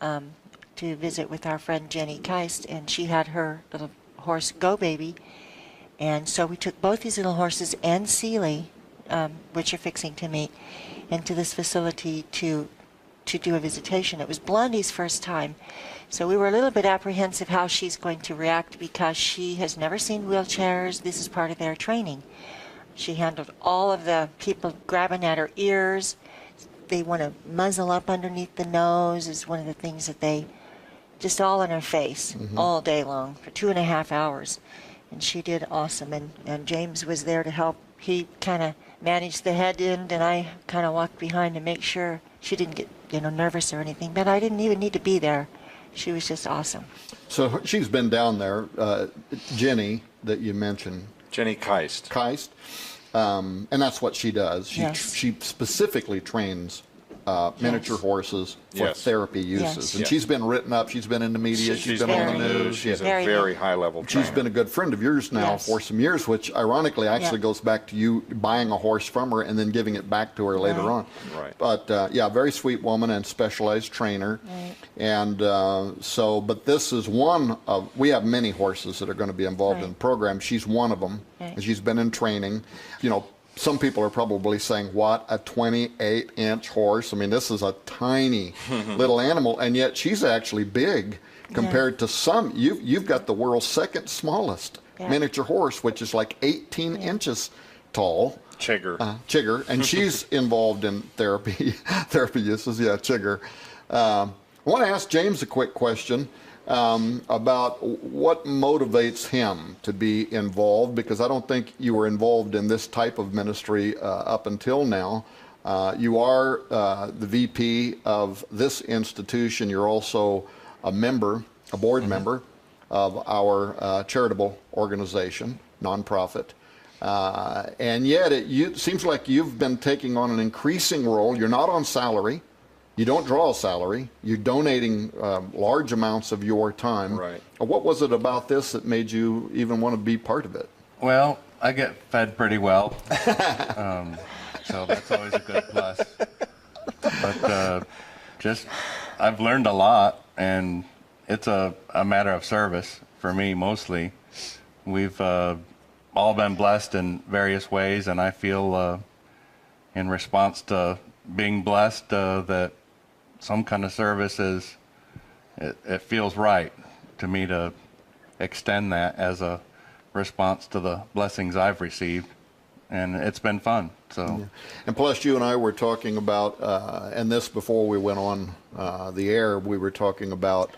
to visit with our friend Jenny Keist, and she had her little horse Go Baby. And so we took both these little horses and Seeley, which are fixing to meet, into this facility to do a visitation. It was Blondie's first time, so we were a little bit apprehensive how she's going to react because she has never seen wheelchairs. This is part of their training. She handled all of the people grabbing at her ears. They want to muzzle up underneath the nose is one of the things that they, just all in her face all day long for 2.5 hours. And she did awesome. And James was there to help. He kind of managed the head end, and I kind of walked behind to make sure she didn't get, nervous or anything. But I didn't even need to be there. She was just awesome. So she's been down there, Jenny, that you mentioned. Jenny Keist. Keist. And that's what she does. Yes. She specifically trains miniature horses for Yes. therapy uses. Yes. And Yes. she's been written up. She's been in the media. She's been on the very- news. She's a Very very good. high-level trainer. She's been a good friend of yours now Yes. for some years, which ironically actually Yeah. goes back to you buying a horse from her and then giving it back to her later Right. on. Right. But yeah, very sweet woman and specialized trainer. Right. And but this is one of, we have many horses that are going to be involved in the program. She's one of them. Right. And she's been in training. Some people are probably saying, what, a 28-inch horse? I mean, this is a tiny little animal, and yet she's actually big compared to some. You've got the world's second smallest Yeah. miniature horse, which is like 18 inches tall. Chigger. And she's involved in therapy uses. Yeah, Chigger. I want to ask James a quick question about what motivates him to be involved, because I don't think you were involved in this type of ministry up until now. You are the VP of this institution. You're also a board member of our charitable organization, nonprofit. And yet it seems like you've been taking on an increasing role. You're not on salary. You don't draw a salary. You're donating large amounts of your time. Right. What was it about this that made you even want to be part of it? Well, I get fed pretty well, so that's always a good plus. But I've learned a lot, and it's a matter of service for me mostly. We've all been blessed in various ways, and I feel in response to being blessed that some kind of service it feels right to me to extend that as a response to the blessings I've received, and it's been fun. So, Yeah. And plus, you and I were talking about, and this before we went on the air, we were talking about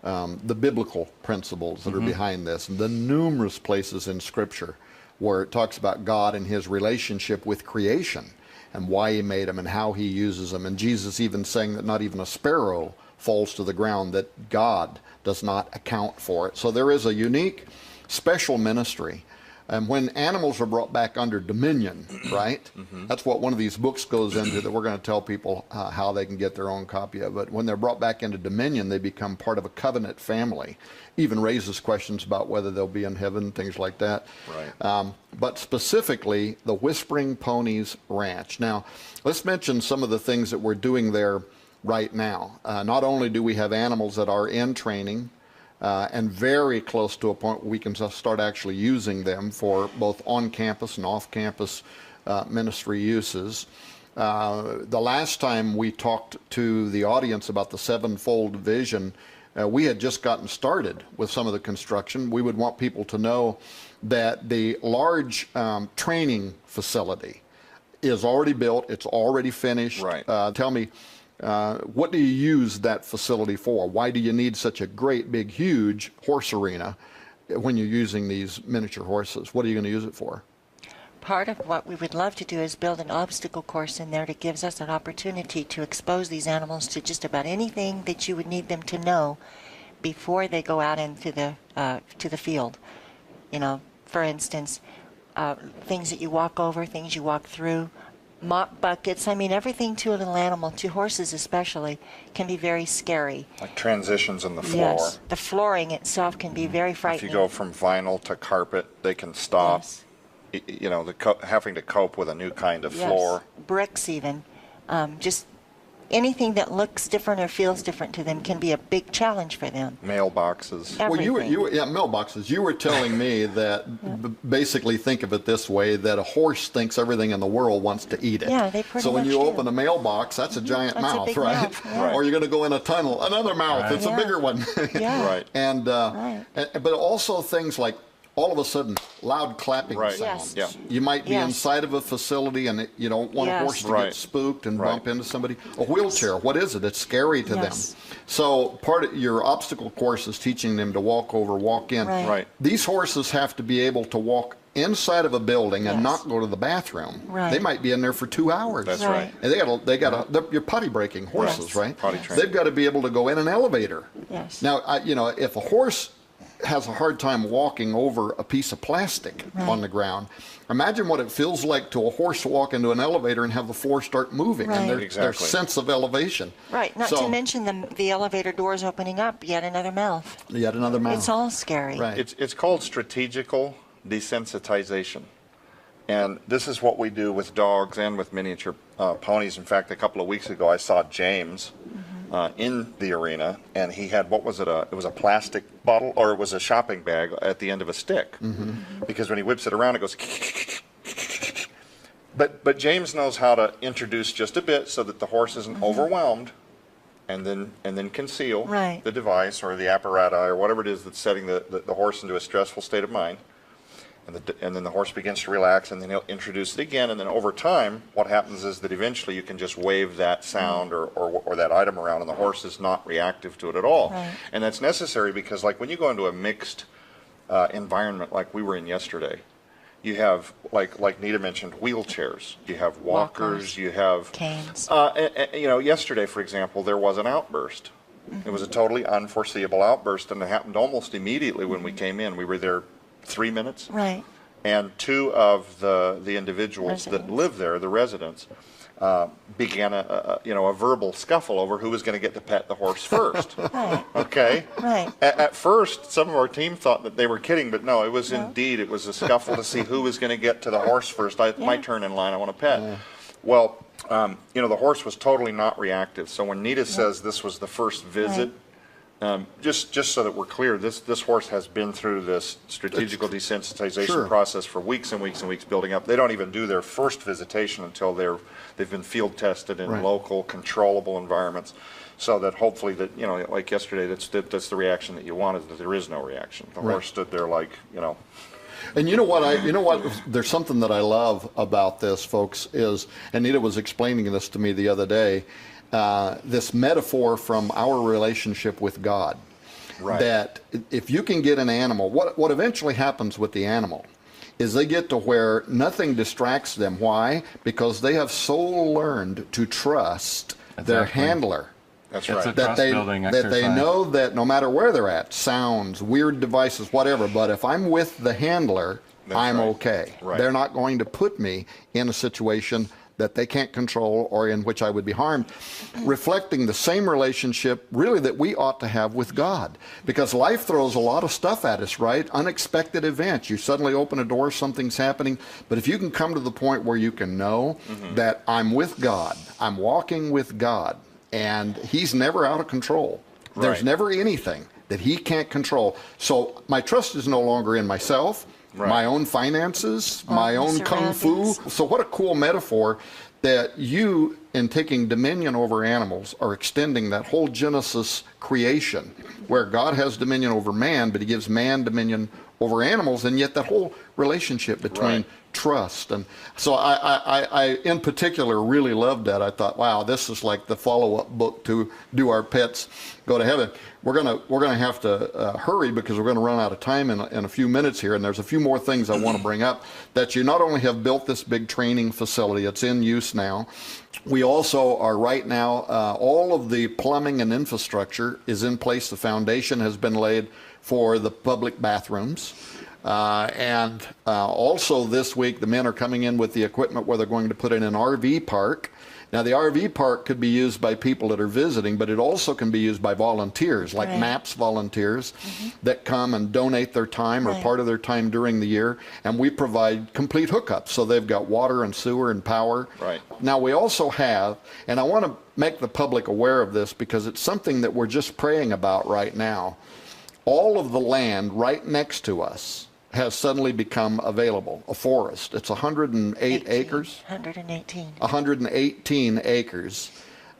the biblical principles that are behind this, and the numerous places in Scripture where it talks about God and His relationship with creation, and why He made them and how He uses them. And Jesus even saying that not even a sparrow falls to the ground, that God does not account for it. So there is a unique, special ministry. And when animals are brought back under dominion, right? That's what one of these books goes into, that we're going to tell people how they can get their own copy of it. When they're brought back into dominion, they become part of a covenant family. Even raises questions about whether they'll be in heaven, things like that. Right. But specifically, the Whispering Ponies Ranch. Now, let's mention some of the things that we're doing there right now. Not only do we have animals that are in training, and very close to a point where we can start actually using them for both on-campus and off-campus ministry uses. The last time we talked to the audience about the sevenfold vision, we had just gotten started with some of the construction. We would want people to know that the large training facility is already built. It's already finished. Right. Tell me, what do you use that facility for? Why do you need such a great, big, huge horse arena when you're using these miniature horses? What are you going to use it for? Part of what we would love to do is build an obstacle course in there that gives us an opportunity to expose these animals to just about anything that you would need them to know before they go out into the field. You know, for instance, things that you walk over, things you walk through, mop buckets. I mean, everything to a little animal, to horses especially, can be very scary. Like transitions in the floor. Yes, the flooring itself can be very If frightening. you go from vinyl to carpet, they can stop. Yes. you know, having to cope with a new kind of Yes. floor. Bricks even. Just anything that looks different or feels different to them can be a big challenge for them. Mailboxes. Well, Everything. yeah, mailboxes. You were telling me that basically think of it this way, that a horse thinks everything in the world wants to eat it. Yeah, they pretty So when much you do. open a mailbox, that's a giant That's a mouth, big right? mouth, yeah. Or you're going to go in a tunnel, another mouth. Right. It's a Yeah. bigger one. Yeah. Right. And, but also things like all of a sudden loud clapping Right. sounds. Yes. You might be Yes. inside of a facility and you don't want a Yes. horse to Right. get spooked and Right. bump into somebody. A wheelchair, what is it? It's scary to Yes. them. So part of your obstacle course is teaching them to walk over, walk in. Right. Right. These horses have to be able to walk inside of a building and Yes. not go to the bathroom. Right. They might be in there for 2 hours. That's Right. right. And you're potty breaking horses, Yes. right? Potty training. They've got to be able to go in an elevator. Yes. Now, if a horse has a hard time walking over a piece of plastic on the ground, imagine what it feels like to a horse to walk into an elevator and have the floor start moving Right. and their Exactly. sense of elevation. Right. Not So, to mention the elevator doors opening up, yet another mouth. yet another mouth. It's all scary. Right. It's called strategical desensitization. And this is what we do with dogs and with miniature ponies. In fact, a couple of weeks ago, I saw James in the arena, and he had, what was it? It was a plastic bottle, or it was a shopping bag at the end of a stick. Because when he whips it around, it goes. But James knows how to introduce just a bit so that the horse isn't overwhelmed, and then conceal Right. the device or the apparatus or whatever it is that's setting the horse into a stressful state of mind. And then the horse begins to relax, and then he'll introduce it again. And then over time, what happens is that eventually you can just wave that sound or that item around, and the horse is not reactive to it at all. Right. And that's necessary because, like, when you go into a mixed environment like we were in yesterday, you have, like Nita mentioned, wheelchairs. You have walkers. You have Canes. Yesterday, for example, there was an outburst. It was a totally unforeseeable outburst, and it happened almost immediately when we came in. We were there 3 minutes. Right. And two of the individuals that Residents. live there, the residents, began a verbal scuffle over who was going to get to pet the horse first. Right. Okay. Right. At first, some of our team thought that they were kidding, but no, it was indeed. It was a scuffle to see who was going to get to the horse first. My turn in line. I want to pet. Well, the horse was totally not reactive. So when Nita says this was the first visit. Just so that we're clear, this horse has been through this strategical desensitization Sure. process for weeks and weeks and weeks building up. They don't even do their first visitation until they've been field tested in Right. local controllable environments, so that hopefully that like yesterday, that's the reaction that you want, is that there is no reaction. The horse stood there like. And you know what? There's something that I love about this, folks, is, and Nita was explaining this to me the other day, this metaphor from our relationship with God. Right. That if you can get an animal, what eventually happens with the animal is they get to where nothing distracts them. Why? Because they have so learned to trust their Exactly. handler. That's It's right. a trust-building that they exercise. know that no matter where they're at, sounds, weird devices, whatever, but if I'm with the handler, That's I'm right. okay. Right. They're not going to put me in a situation that they can't control or in which I would be harmed, reflecting the same relationship really that we ought to have with God. Because life throws a lot of stuff at us, right? Unexpected events. You suddenly open a door, something's happening. But if you can come to the point where you can know that I'm with God, I'm walking with God, and He's never out of control. There's Right. never anything that He can't control. So my trust is no longer in myself, Right. my own finances, my the own kung fu. surroundings. So what a cool metaphor that you, in taking dominion over animals, are extending that whole Genesis creation, where God has dominion over man, but He gives man dominion over animals, and yet that whole relationship between Right. trust. And so I in particular really loved that. I thought, wow, this is like the follow-up book to Do Our Pets Go to Heaven? We're gonna have to hurry because we're going to run out of time in a few minutes here, and there's a few more things I want to bring up. That you not only have built this big training facility, it's in use now. We also are right now, all of the plumbing and infrastructure is in place. The foundation has been laid for the public bathrooms. And also this week, the men are coming in with the equipment where they're going to put in an RV park. Now, the RV park could be used by people that are visiting, but it also can be used by volunteers, like MAPS volunteers that come and donate their time or part of their time during the year, and we provide complete hookups. So they've got water and sewer and power. Right. Now, we also have, and I want to make the public aware of this because it's something that we're just praying about right now. All of the land right next to us has suddenly become available, a forest. It's 108 acres. 118. 118 acres.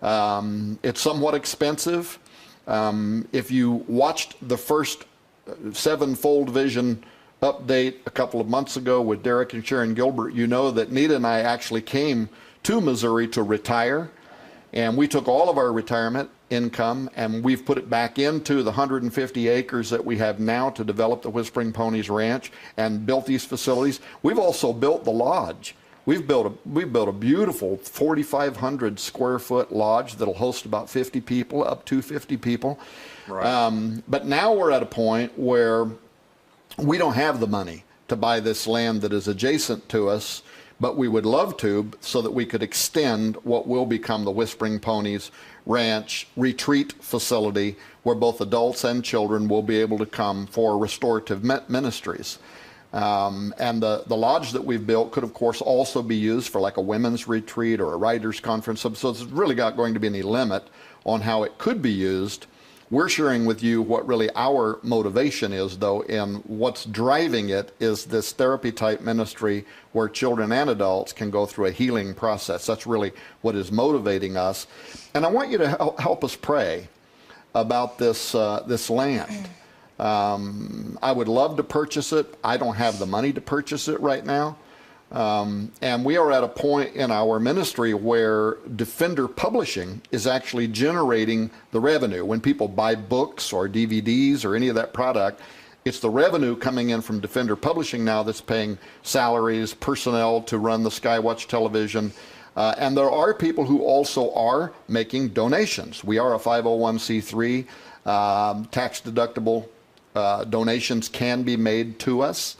It's somewhat expensive. If you watched the first Sevenfold Vision update a couple of months ago with Derek and Sharon Gilbert, you know that Nita and I actually came to Missouri to retire, and we took all of our retirement income and we've put it back into the 150 acres that we have now to develop the Whispering Ponies Ranch and built these facilities. We've also built the lodge. We've built a beautiful 4,500 square foot lodge that'll host about 50 people, up to 50 people. Right. But now we're at a point where we don't have the money to buy this land that is adjacent to us, but we would love to, so that we could extend what will become the Whispering Ponies Ranch retreat facility, where both adults and children will be able to come for restorative ministries. And the lodge that we've built could, of course, also be used for like a women's retreat or a writers' conference. So there's really not going to be any limit on how it could be used. We're sharing with you what really our motivation is, though, and what's driving it is this therapy-type ministry where children and adults can go through a healing process. That's really what is motivating us. And I want you to help us pray about this land. I would love to purchase it. I don't have the money to purchase it right now. And we are at a point in our ministry where Defender Publishing is actually generating the revenue. When people buy books or DVDs or any of that product, it's the revenue coming in from Defender Publishing now that's paying salaries, personnel to run the Skywatch television. And there are people who also are making donations. We are a 501c3. Tax-deductible donations can be made to us.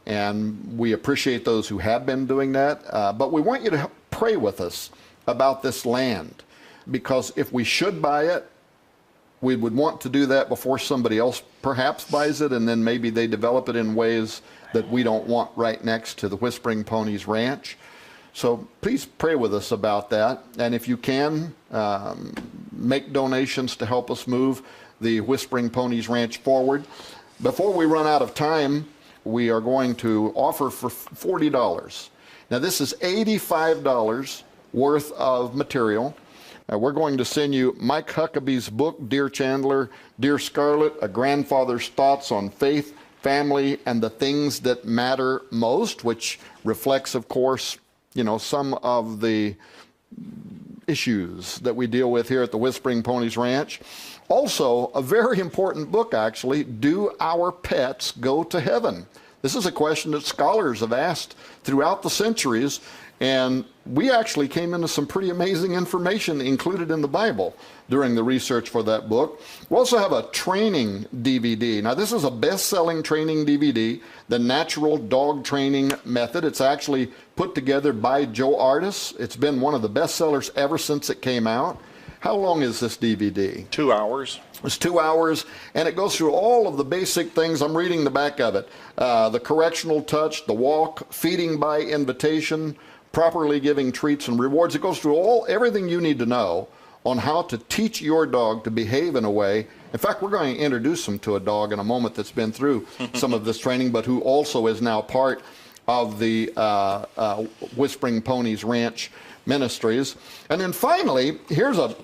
And we appreciate those who have been doing that. But we want you to pray with us about this land, because if we should buy it, we would want to do that before somebody else perhaps buys it, and then maybe they develop it in ways that we don't want right next to the Whispering Ponies Ranch. So please pray with us about that. And if you can, make donations to help us move the Whispering Ponies Ranch forward. Before we run out of time, we are going to offer for $40. Now, this is $85 worth of material. We're going to send you Mike Huckabee's book, Dear Chandler, Dear Scarlett, A Grandfather's Thoughts on Faith, Family, and the Things That Matter Most, which reflects, of course, you know, some of the issues that we deal with here at the Whispering Ponies Ranch. Also, a very important book, actually, Do Our Pets Go to Heaven? This is a question that scholars have asked throughout the centuries, and we actually came into some pretty amazing information included in the Bible during the research for that book. We also have a training DVD. Now, this is a best-selling training DVD, The Natural Dog Training Method. It's actually put together by Joe Artis. It's been one of the best sellers ever since it came out. How long is this DVD? 2 hours. It's 2 hours, and it goes through all of the basic things. I'm reading the back of it. The correctional touch, the walk, feeding by invitation, properly giving treats and rewards. It goes through everything you need to know on how to teach your dog to behave in a way. In fact, we're going to introduce them to a dog in a moment that's been through some of this training, but who also is now part of the Whispering Ponies Ranch Ministries. And then finally, here's a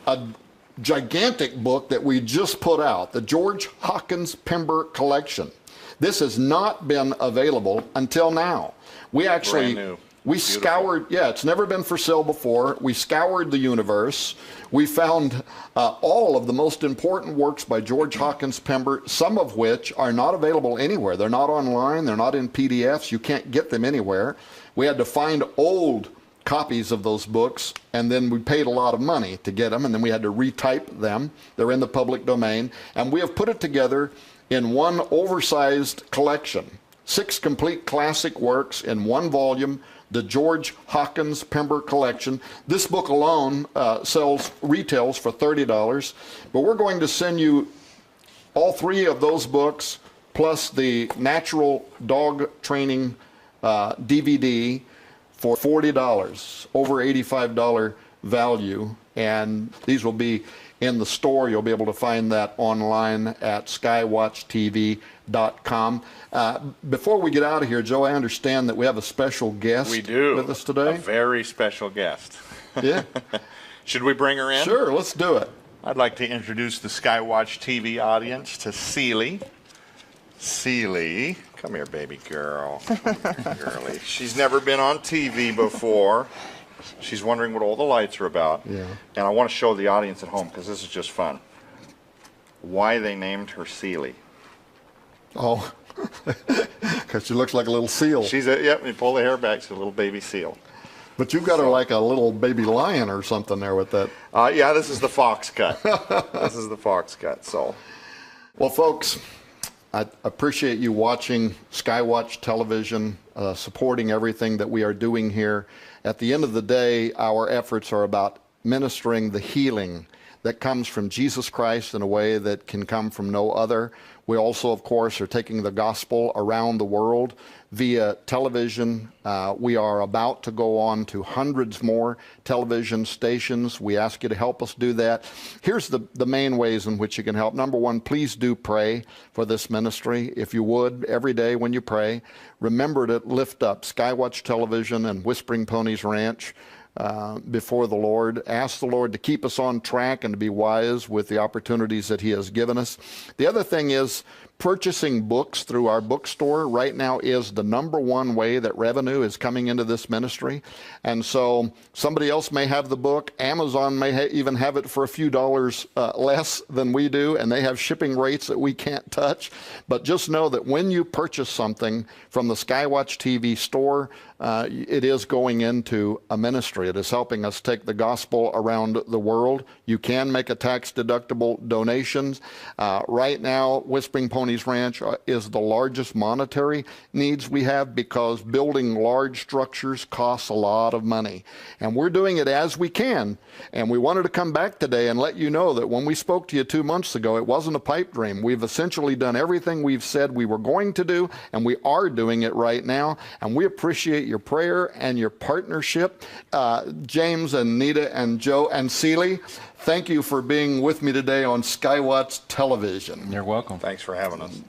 gigantic book that we just put out, the George Hawkins Pember Collection. This has not been available until now. We actually, brand new. We scoured, yeah, it's never been for sale before. We scoured the universe. We found all of the most important works by George Hawkins Pember, some of which are not available anywhere. They're not online, they're not in PDFs, you can't get them anywhere. We had to find old copies of those books, and then we paid a lot of money to get them, and then we had to retype them. They're in the public domain, and we have put it together in one oversized collection 6 complete classic works in one volume, the George Hawkins Pember Collection. This book alone retails for $30, but we're going to send you all 3 of those books plus the Natural Dog Training DVD for $40, over $85 value, and these will be in the store. You'll be able to find that online at skywatchtv.com. Before we get out of here, Joe, I understand that we have a special guest with us today. A very special guest. Yeah. Should we bring her in? Sure, let's do it. I'd like to introduce the Skywatch TV audience to Seely. Seely, come here, baby girl. Girly. She's never been on TV before. She's wondering what all the lights are about. Yeah. And I want to show the audience at home, because this is just fun, why they named her Seely. Oh, because she looks like a little seal. Yep, you pull the hair back, she's a little baby seal. But you've got her like a little baby lion or something there with that. Yeah, this is the fox cut. This is the fox cut, so. Well, folks, I appreciate you watching Skywatch Television, supporting everything that we are doing here. At the end of the day, our efforts are about ministering the healing that comes from Jesus Christ in a way that can come from no other. We also, of course, are taking the gospel around the world via television. We are about to go on to hundreds more television stations. We ask you to help us do that. Here's the main ways in which you can help. Number one, please do pray for this ministry. If you would, every day when you pray, remember to lift up Skywatch Television and Whispering Ponies Ranch before the Lord. Ask the Lord to keep us on track and to be wise with the opportunities that He has given us. The other thing is purchasing books through our bookstore right now is the #1 way that revenue is coming into this ministry. And so somebody else may have the book. Amazon may even have it for a few dollars less than we do, and they have shipping rates that we can't touch. But just know that when you purchase something from the Skywatch TV store, it is going into a ministry. It is helping us take the gospel around the world. You can make a tax-deductible donations. Right now, Whispering Ponies Ranch is the largest monetary needs we have, because building large structures costs a lot of money. And we're doing it as we can. And we wanted to come back today and let you know that when we spoke to you 2 months ago, it wasn't a pipe dream. We've essentially done everything we've said we were going to do, and we are doing it right now. And we appreciate your prayer and your partnership. James and Nita and Joe and Seely, thank you for being with me today on Skywatch Television. You're welcome. Thanks for having us.